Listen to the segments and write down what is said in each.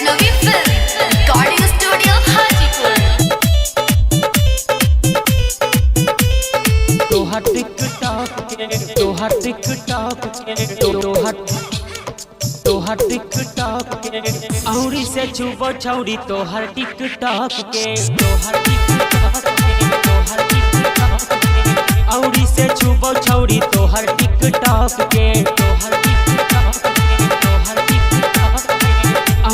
Vaishnavi film recording studio Hajipur. तोहर TikTok के तोहर टिकटॉक के तोहर टिकटॉक के औरी से छुबो छौरी तोहर टिकटॉक के तोहर टिकटॉक के तोहर टिकटॉक के औरी से छुबो छौरी तोहर टिकटॉक के तोहर टिकटॉक के तोहर टिकटॉक के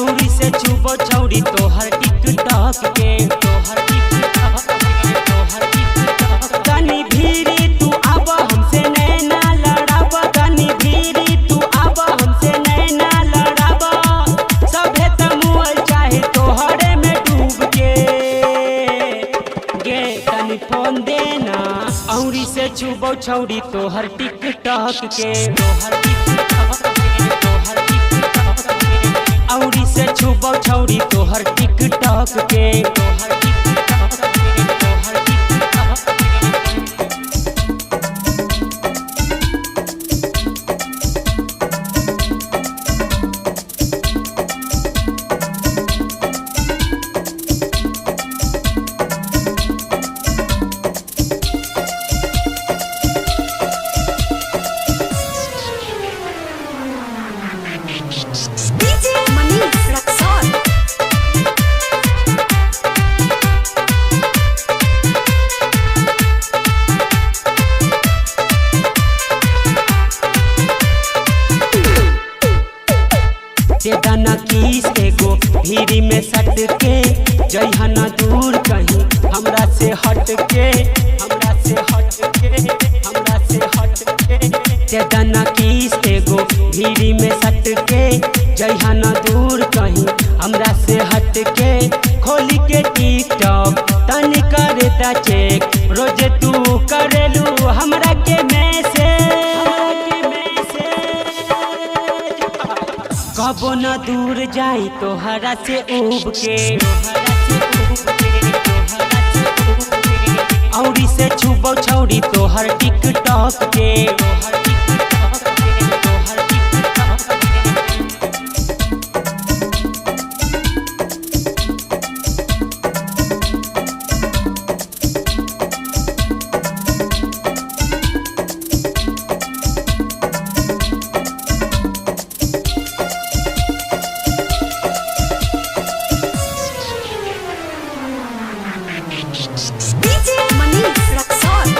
औरी से छुबो छौरी तोहर टिकटॉक के तोहर टिकटॉक के तोहर टिकटॉक तनी भीरी तू आब हमसे नैना लड़ाब तनी भीरी तू आब हमसे नैना लड़ाब सभे तमुअल चाहे तोहरे में डूब के गे तनी फोन देना औरी से छुबो छौरी तोहर टिकटॉक के तोहर टिकटॉक के तोहर टिकटॉक के औरी से छुबो छौरी तोहर टिकटॉक के तोहर टिकटॉक के तोहर टिकटॉक के डीजे मनीष रक्सौल। देदाना किस एगो भीरी में सट के जइहना दूर कहीं हमरा से हट के हमरा से हट के हमरा से हट के देदाना किस एगो भीरी में सट के जइहना दूर कहीं हमरा से हट के खोली के टिकटॉक तनी करे दा चेक रोज तू करेलू हमरा के कबो न दूर जाई तोहरा से उब के औरी से छुबो छौरी तोहर टिकटॉक के तोहर टिकटॉक के तोहर टिकटॉक के डीजे मनीष रक्सौल।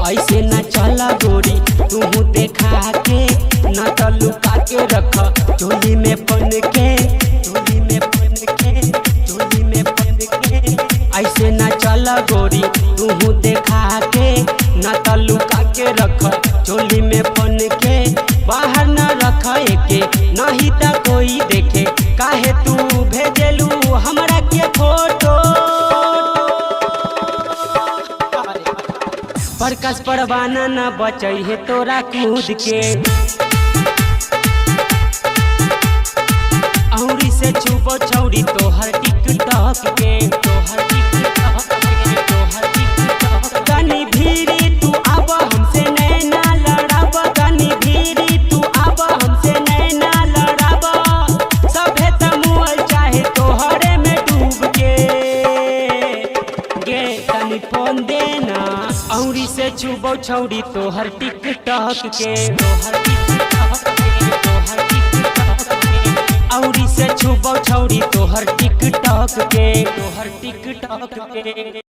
ऐसे न चला गोरी तू देखा के न तो लुका के रख चोली में पन के चोली में पन के चोली में पन के ऐसे न चला गोरी तू देखा के न तो लुका के रख चोली में पन के बाहर न रख के नहीं तो कोई देखे काहे तू भेजलू हमरा के फोटो प्रकाश परवाना न बचई है तोरा कूद के औरी से छुबो छौरी तोहर टिकटॉक के तोहर टिकटॉक के तोहर टिकटॉक तनी भीरी तू आब हमसे नैना लड़ाब तनी भीरी तू आब हमसे नैना लड़ाब सभे तमुअल चाहे तोहरे में डूब के गे तनी फोन देना औरी से छुबो छौरी तोहर टिकटॉक के तोहर टिकटॉक के तोहर टिकटॉक के औरी से छुबो छौरी तोहर टिकटॉक के तोहर टिकटॉक के।